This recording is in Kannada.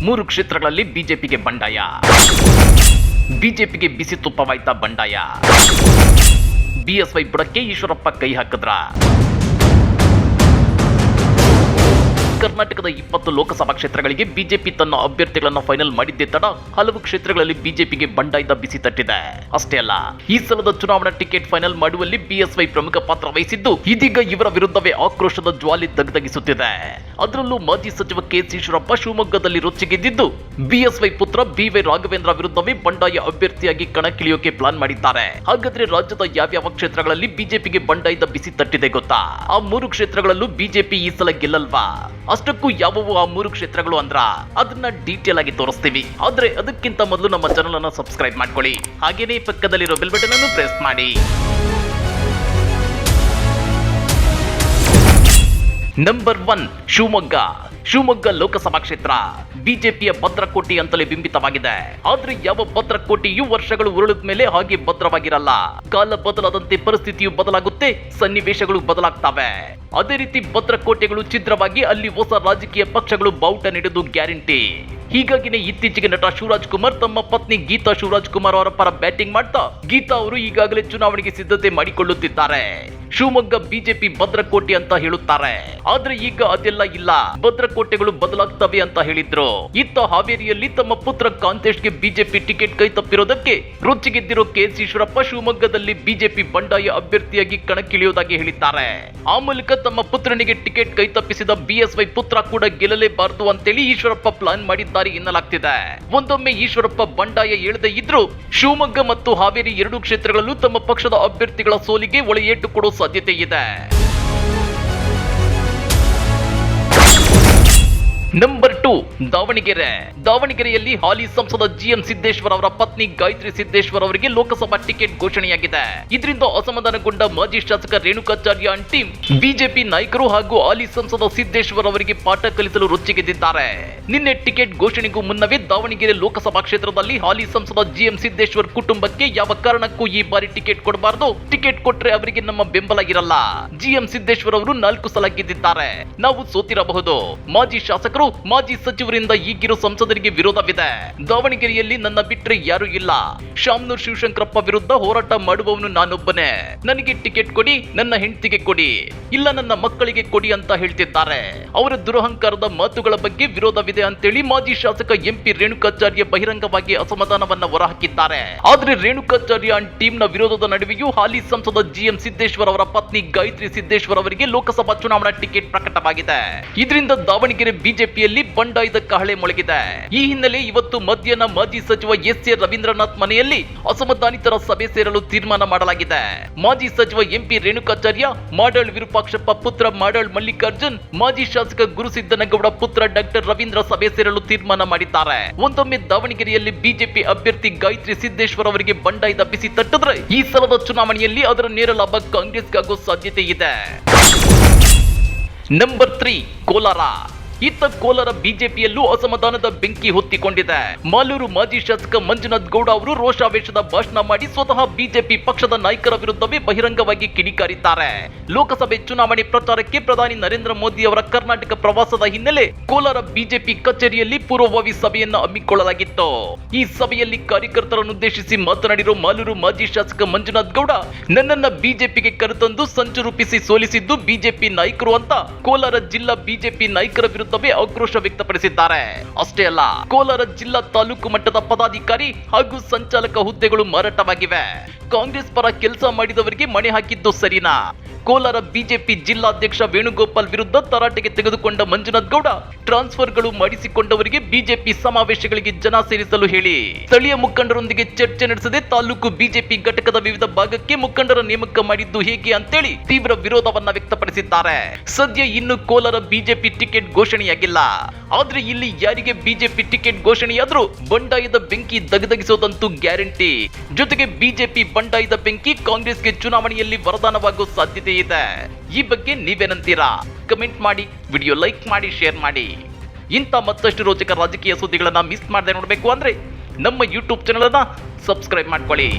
3 ಕ್ಷೇತ್ರಗಳಲ್ಲಿ ಬಿಜೆಪಿಗೆ ಬಂಡಾಯ. ಬಿಜೆಪಿಗೆ ಬಿಸಿ ತುಪ್ಪವಾಯ್ತಾ ಬಂಡಾಯ. ಬಿಎಸ್ವೈ ಬುಡಕ್ಕೆ ಈಶ್ವರಪ್ಪ ಕೈ ಹಾಕಿದ್ರ. ಕರ್ನಾಟಕದ 20 ಲೋಕಸಭಾ ಕ್ಷೇತ್ರಗಳಿಗೆ ಬಿಜೆಪಿ ತನ್ನ ಅಭ್ಯರ್ಥಿಗಳನ್ನು ಫೈನಲ್ ಮಾಡಿದ್ದೇ ತಡ ಹಲವು ಕ್ಷೇತ್ರಗಳಲ್ಲಿ ಬಿಜೆಪಿಗೆ ಬಂಡಾಯದ ಬಿಸಿ ತಟ್ಟಿದೆ. ಅಷ್ಟೇ ಅಲ್ಲ, ಈ ಸಲದ ಚುನಾವಣಾ ಟಿಕೆಟ್ ಫೈನಲ್ ಮಾಡುವಲ್ಲಿ ಬಿಎಸ್ವೈ ಪ್ರಮುಖ ಪಾತ್ರ ವಹಿಸಿದ್ದು, ಇದೀಗ ಇವರ ವಿರುದ್ಧವೇ ಆಕ್ರೋಶದ ಜ್ವಾಲೆ ದಗದಗಿಸುತ್ತಿದೆ. ಅದರಲ್ಲೂ ಮಾಜಿ ಸಚಿವ ಕೆಎಸ್ ಈಶ್ವರಪ್ಪ ಶಿವಮೊಗ್ಗದಲ್ಲಿ ರೊಚ್ಚಿಗೆದ್ದಿದ್ದು, ಬಿಎಸ್ವೈ ಪುತ್ರ ಬಿವೈ ರಾಘವೇಂದ್ರ ವಿರುದ್ಧವೇ ಬಂಡಾಯ ಅಭ್ಯರ್ಥಿಯಾಗಿ ಕಣಕ್ಕಿಳಿಯೋಕೆ ಪ್ಲಾನ್ ಮಾಡಿದ್ದಾರೆ. ಹಾಗಾದ್ರೆ ರಾಜ್ಯದ ಯಾವ್ಯಾವ ಕ್ಷೇತ್ರಗಳಲ್ಲಿ ಬಿಜೆಪಿಗೆ ಬಂಡಾಯದ ಬಿಸಿ ತಟ್ಟಿದೆ ಗೊತ್ತಾ? ಆ 3 ಕ್ಷೇತ್ರಗಳಲ್ಲೂ ಬಿಜೆಪಿ ಈ ಸಲ ಗೆಲ್ಲಲ್ವಾ? ಅಷ್ಟಕ್ಕೂ ಯಾವುವು ಆ 3 ಕ್ಷೇತ್ರಗಳು ಅಂದ್ರ ಅದನ್ನ ಡೀಟೇಲ್ ಆಗಿ ತೋರಿಸ್ತೀವಿ. ಆದ್ರೆ ಅದಕ್ಕಿಂತ ಮೊದಲು ನಮ್ಮ ಚಾನೆಲ್ ಅನ್ನು ಸಬ್ಸ್ಕ್ರೈಬ್ ಮಾಡ್ಕೊಳ್ಳಿ. ಹಾಗೇನೇ ಪಕ್ಕದಲ್ಲಿರೋ ಬೆಲ್ ಬಟನ್ ಅನ್ನು ಪ್ರೆಸ್ ಮಾಡಿ. ನಂಬರ್ 1 ಶಿವಮೊಗ್ಗ ಲೋಕಸಭಾ ಕ್ಷೇತ್ರ ಬಿಜೆಪಿಯ ಭದ್ರಕೋಟೆ ಅಂತಲೇ ಬಿಂಬಿತವಾಗಿದೆ. ಆದ್ರೆ ಯಾವ ಭದ್ರಕೋಟೆಯೂ ವರ್ಷಗಳು ಉರುಳಿದ ಮೇಲೆ ಹಾಗೆ ಭದ್ರವಾಗಿರಲ್ಲ. ಕಾಲ ಬದಲಾದಂತೆ ಪರಿಸ್ಥಿತಿಯು ಬದಲಾಗುತ್ತೆ, ಸನ್ನಿವೇಶಗಳು ಬದಲಾಗ್ತವೆ. ಅದೇ ರೀತಿ ಭದ್ರಕೋಟೆಗಳು ಛಿದ್ರವಾಗಿ ಅಲ್ಲಿ ಹೊಸ ರಾಜಕೀಯ ಪಕ್ಷಗಳು ಬಾವುಟ ನೀಡುವುದು ಗ್ಯಾರಂಟಿ. ಹೀಗಾಗಿನೇ ಇತ್ತೀಚೆಗೆ ನಟ ಶಿವರಾಜ್ ಕುಮಾರ್ ತಮ್ಮ ಪತ್ನಿ ಗೀತಾ ಶಿವರಾಜ್ ಕುಮಾರ್ ಅವರ ಪರ ಬ್ಯಾಟಿಂಗ್ ಮಾಡ್ತಾ ಗೀತಾ ಅವರು ಈಗಾಗಲೇ ಚುನಾವಣೆಗೆ ಸಿದ್ಧತೆ ಮಾಡಿಕೊಳ್ಳುತ್ತಿದ್ದಾರೆ. ಶಿವಮೊಗ್ಗ ಬಿಜೆಪಿ ಭದ್ರಕೋಟೆ ಅಂತ ಹೇಳುತ್ತಾರೆ, ಆದ್ರೆ ಈಗ ಅದೆಲ್ಲ ಇಲ್ಲ, ಭದ್ರಕೋಟೆಗಳು ಬದಲಾಗ್ತವೆ ಅಂತ ಹೇಳಿದ್ರು. ಇತ್ತ ಹಾವೇರಿಯಲ್ಲಿ ತಮ್ಮ ಪುತ್ರ ಕಾಂತೇಶ್ಗೆ ಬಿಜೆಪಿ ಟಿಕೆಟ್ ಕೈ ತಪ್ಪಿರೋದಕ್ಕೆ ರೊಚ್ಚಿಗೆದ್ದಿರೋ ಕೆಎಸ್ ಈಶ್ವರಪ್ಪ ಶಿವಮೊಗ್ಗದಲ್ಲಿ ಬಿಜೆಪಿ ಬಂಡಾಯ ಅಭ್ಯರ್ಥಿಯಾಗಿ ಕಣಕ್ಕಿಳಿಯುವುದಾಗಿ ಹೇಳಿದ್ದಾರೆ. ಆ ಮೂಲಕ ತಮ್ಮ ಪುತ್ರನಿಗೆ ಟಿಕೆಟ್ ಕೈ ತಪ್ಪಿಸಿದ ಬಿಎಸ್ವೈ ಪುತ್ರ ಕೂಡ ಗೆಲ್ಲಲೇಬಾರದು ಅಂತೇಳಿ ಈಶ್ವರಪ್ಪ ಪ್ಲಾನ್ ಮಾಡಿದ್ದಾರೆ ಎನ್ನಲಾಗ್ತಿದೆ. ಒಂದೊಮ್ಮೆ ಈಶ್ವರಪ್ಪ ಬಂಡಾಯ ಎಳದೆ ಇದ್ರು ಶಿವಮೊಗ್ಗ ಮತ್ತು ಹಾವೇರಿ 2 ಕ್ಷೇತ್ರಗಳಲ್ಲೂ ತಮ್ಮ ಪಕ್ಷದ ಅಭ್ಯರ್ಥಿಗಳ ಸೋಲಿಗೆ ಒಳ ಏಟು ಕೊಡೋ ಸಾಧ್ಯತೆ ಇದೆ. ನಂಬರ್ 2 ದಾವಣಗೆರೆಯಲ್ಲಿ ಹಾಲಿ ಸಂಸದ ಜಿಎಂ ಸಿದ್ದೇಶ್ವರ್ ಅವರ ಪತ್ನಿ ಗಾಯತ್ರಿ ಸಿದ್ದೇಶ್ವರ್ ಅವರಿಗೆ ಲೋಕಸಭಾ ಟಿಕೆಟ್ ಘೋಷಣೆಯಾಗಿದೆ. ಇದರಿಂದ ಅಸಮಾಧಾನಗೊಂಡ ಮಾಜಿ ಶಾಸಕ ರೇಣುಕಾಚಾರ್ಯ ಟೀಮ್ ಬಿಜೆಪಿ ನಾಯಕರು ಹಾಗೂ ಹಾಲಿ ಸಂಸದ ಸಿದ್ದೇಶ್ವರ್ ಅವರಿಗೆ ಪಾಠ ಕಲಿಸಲು ರೊಚ್ಚಿಗೆದ್ದಿದ್ದಾರೆ. ನಿನ್ನೆ ಟಿಕೆಟ್ ಘೋಷಣೆಗೂ ಮುನ್ನವೇ ದಾವಣಗೆರೆ ಲೋಕಸಭಾ ಕ್ಷೇತ್ರದಲ್ಲಿ ಹಾಲಿ ಸಂಸದ ಜಿಎಂ ಸಿದ್ದೇಶ್ವರ್ ಕುಟುಂಬಕ್ಕೆ ಯಾವ ಕಾರಣಕ್ಕೂ ಈ ಬಾರಿ ಟಿಕೆಟ್ ಕೊಡಬಾರದು, ಟಿಕೆಟ್ ಕೊಟ್ರೆ ಅವರಿಗೆ ನಮ್ಮ ಬೆಂಬಲ ಇರಲ್ಲ. ಜಿಎಂ ಸಿದ್ದೇಶ್ವರ್ ಅವರು 4 ಸಲ ಗೆದ್ದಿದ್ದಾರೆ, ನಾವು ಸೋತಿರಬಹುದು. ಮಾಜಿ ಶಾಸಕರು ಮಾಜಿ ಸಚಿವರಿಂದ ಈಗಿರೋ ಸಂಸದರಿಗೆ ವಿರೋಧವಿದೆ. ದಾವಣಗೆರೆಯಲ್ಲಿ ನನ್ನ ಬಿಟ್ರೆ ಯಾರು ಇಲ್ಲ. ಶಾಮನೂರ್ ಶಿವಶಂಕರಪ್ಪ ವಿರುದ್ಧ ಹೋರಾಟ ಮಾಡುವವನು ನಾನೊಬ್ಬನೇ. ನನಗೆ ಟಿಕೆಟ್ ಕೊಡಿ, ನನ್ನ ಹೆಂಡತಿಗೆ ಕೊಡಿ, ಇಲ್ಲ ನನ್ನ ಮಕ್ಕಳಿಗೆ ಕೊಡಿ ಅಂತ ಹೇಳ್ತಿದ್ದಾರೆ. ಅವರ ದುರಹಂಕಾರದ ಮಾತುಗಳ ಬಗ್ಗೆ ವಿರೋಧವಿದೆ ಅಂತೇಳಿ ಮಾಜಿ ಶಾಸಕ ಎಂಪಿ ರೇಣುಕಾಚಾರ್ಯ ಬಹಿರಂಗವಾಗಿ ಅಸಮಾಧಾನವನ್ನ ಹೊರಹಾಕಿದ್ದಾರೆ. ಆದ್ರೆ ರೇಣುಕಾಚಾರ್ಯ ಟೀಮ್ನ ವಿರೋಧದ ನಡುವೆಯೂ ಹಾಲಿ ಸಂಸದ ಜಿಎಂ ಸಿದ್ದೇಶ್ವರ್ ಅವರ ಪತ್ನಿ ಗಾಯತ್ರಿ ಸಿದ್ದೇಶ್ವರ್ ಅವರಿಗೆ ಲೋಕಸಭಾ ಚುನಾವಣಾ ಟಿಕೆಟ್ ಪ್ರಕಟವಾಗಿದೆ. ಇದರಿಂದ ದಾವಣಗೆರೆ ಬಿಜೆಪಿಯಲ್ಲಿ ಬಂಡಾಯದ ಕಹಳೆ ಮೊಳಗಿದೆ. ಈ ಹಿನ್ನೆಲೆ ಇವತ್ತು ಮಧ್ಯಾಹ್ನ ಮಾಜಿ ಸಚಿವ ಎಸ್.ಎ. ರವೀಂದ್ರನಾಥ್ ಮನೆಯಲ್ಲಿ ಅಸಮಾಧಾನಿತರ ಸಭೆ ಸೇರಲು ತೀರ್ಮಾನ ಮಾಡಲಾಗಿದೆ. ಮಾಜಿ ಸಚಿವ ಎಂಪಿ ರೇಣುಕಾಚಾರ್ಯ, ಮಾಡಾಳ್ ವಿರೂಪಾಕ್ಷಪ್ಪ ಪುತ್ರ ಮಾಡಾಳ್ ಮಲ್ಲಿಕಾರ್ಜುನ್, ಮಾಜಿ ಶಾಸಕ ಗುರುಸಿದ್ದನಗೌಡ ಪುತ್ರ ಡಾಕ್ಟರ್ ರವೀಂದ್ರ ಸಭೆ ಸೇರಲು ತೀರ್ಮಾನ ಮಾಡಿದ್ದಾರೆ. ಒಂದೊಮ್ಮೆ ದಾವಣಗೆರೆಯಲ್ಲಿ ಬಿಜೆಪಿ ಅಭ್ಯರ್ಥಿ ಗಾಯತ್ರಿ ಸಿದ್ದೇಶ್ವರ್ ಅವರಿಗೆ ಬಂಡಾಯದ ಬಿಸಿ ತಟ್ಟಿದ್ರೆ ಈ ಸಲದ ಚುನಾವಣೆಯಲ್ಲಿ ಅದರ ನೇರ ಲಾಭ ಕಾಂಗ್ರೆಸ್ಗಾಗೋ ಸಾಧ್ಯತೆ ಇದೆ. ನಂಬರ್ 3 ಇತ್ತ ಕೋಲಾರ ಬಿಜೆಪಿಯಲ್ಲೂ ಅಸಮಾಧಾನದ ಬೆಂಕಿ ಹೊತ್ತಿಕೊಂಡಿದೆ. ಮಾಲೂರು ಮಾಜಿ ಶಾಸಕ ಮಂಜುನಾಥ್ ಗೌಡ ಅವರು ರೋಷಾವೇಶದ ಭಾಷಣ ಮಾಡಿ ಸ್ವತಃ ಬಿಜೆಪಿ ಪಕ್ಷದ ನಾಯಕರ ವಿರುದ್ಧವೇ ಬಹಿರಂಗವಾಗಿ ಕಿಡಿಕಾರಿದ್ದಾರೆ. ಲೋಕಸಭೆ ಚುನಾವಣೆ ಪ್ರಚಾರಕ್ಕೆ ಪ್ರಧಾನಿ ನರೇಂದ್ರ ಮೋದಿ ಅವರ ಕರ್ನಾಟಕ ಪ್ರವಾಸದ ಹಿನ್ನೆಲೆ ಕೋಲಾರ ಬಿಜೆಪಿ ಕಚೇರಿಯಲ್ಲಿ ಪೂರ್ವಭಾವಿ ಸಭೆಯನ್ನು ಹಮ್ಮಿಕೊಳ್ಳಲಾಗಿತ್ತು. ಈ ಸಭೆಯಲ್ಲಿ ಕಾರ್ಯಕರ್ತರನ್ನುದ್ದೇಶಿಸಿ ಮಾತನಾಡಿರೋ ಮಾಲೂರು ಮಾಜಿ ಶಾಸಕ ಮಂಜುನಾಥ್ ಗೌಡ, ನನ್ನನ್ನ ಬಿಜೆಪಿಗೆ ಕರೆತಂದು ಸಂಚು ರೂಪಿಸಿ ಸೋಲಿಸಿದ್ದು ಬಿಜೆಪಿ ನಾಯಕರು ಅಂತ ಕೋಲಾರ ಜಿಲ್ಲಾ ಬಿಜೆಪಿ ನಾಯಕರ ವಿರುದ್ಧ ಆಕ್ರೋಶ ವ್ಯಕ್ತಪಡಿಸಿದ್ದಾರೆ. ಅಷ್ಟೇ ಅಲ್ಲ, ಕೋಲಾರ ಜಿಲ್ಲಾ ತಾಲೂಕು ಮಟ್ಟದ ಪದಾಧಿಕಾರಿ ಹಾಗೂ ಸಂಚಾಲಕ ಹುದ್ದೆಗಳು ಮಾರಾಟವಾಗಿವೆ. ಕಾಂಗ್ರೆಸ್ ಪರ ಕೆಲಸ ಮಾಡಿದವರಿಗೆ ಮಣೆ ಹಾಕಿದ್ದು ಸರಿನಾ? ಕೋಲಾರ ಬಿಜೆಪಿ ಜಿಲ್ಲಾಧ್ಯಕ್ಷ ವೇಣುಗೋಪಾಲ್ ವಿರುದ್ಧ ತರಾಟೆಗೆ ತೆಗೆದುಕೊಂಡ ಮಂಜುನಾಥ್ ಗೌಡ, ಟ್ರಾನ್ಸ್ಫರ್ಗಳು ಮಾಡಿಸಿಕೊಂಡವರಿಗೆ ಬಿಜೆಪಿ ಸಮಾವೇಶಗಳಿಗೆ ಜನ ಸೇರಿಸಲು ಹೇಳಿ ಸ್ಥಳೀಯ ಮುಖಂಡರೊಂದಿಗೆ ಚರ್ಚೆ ನಡೆಸದೆ ತಾಲೂಕು ಬಿಜೆಪಿ ಘಟಕದ ವಿವಿಧ ಭಾಗಕ್ಕೆ ಮುಖಂಡರ ನೇಮಕ ಮಾಡಿದ್ದು ಹೇಗೆ ಅಂತೇಳಿ ತೀವ್ರ ವಿರೋಧವನ್ನ ವ್ಯಕ್ತಪಡಿಸಿದ್ದಾರೆ. ಸದ್ಯ ಇನ್ನು ಕೋಲಾರ ಬಿಜೆಪಿ ಟಿಕೆಟ್ ಘೋಷಣೆಯಾಗಿಲ್ಲ. ಆದ್ರೆ ಇಲ್ಲಿ ಯಾರಿಗೆ ಬಿಜೆಪಿ ಟಿಕೆಟ್ ಘೋಷಣೆಯಾದ್ರೂ ಬಂಡಾಯದ ಬೆಂಕಿ ದಗದಗಿಸೋದಂತೂ ಗ್ಯಾರಂಟಿ. ಜೊತೆಗೆ ಬಿಜೆಪಿ ಬಂಡಾಯದ ಬೆಂಕಿ ಕಾಂಗ್ರೆಸ್ಗೆ ಚುನಾವಣೆಯಲ್ಲಿ ವರದಾನವಾಗೋ ಸಾಧ್ಯತೆ ಇದೆ. ಈ ಬಗ್ಗೆ ನೀವೇನಂತೀರಾ? ಕಮೆಂಟ್ ಮಾಡಿ, ವಿಡಿಯೋ ಲೈಕ್ ಮಾಡಿ, ಶೇರ್ ಮಾಡಿ. ಇಂಥ ಮತ್ತಷ್ಟು ರೋಚಕ ರಾಜಕೀಯ ಸುದ್ದಿಗಳನ್ನ ಮಿಸ್ ಮಾಡದೆ ನೋಡಬೇಕು ಅಂದ್ರೆ ನಮ್ಮ ಯೂಟ್ಯೂಬ್ ಚಾನೆಲ್ ಅನ್ನ ಸಬ್ಸ್ಕ್ರೈಬ್ ಮಾಡ್ಕೊಳ್ಳಿ.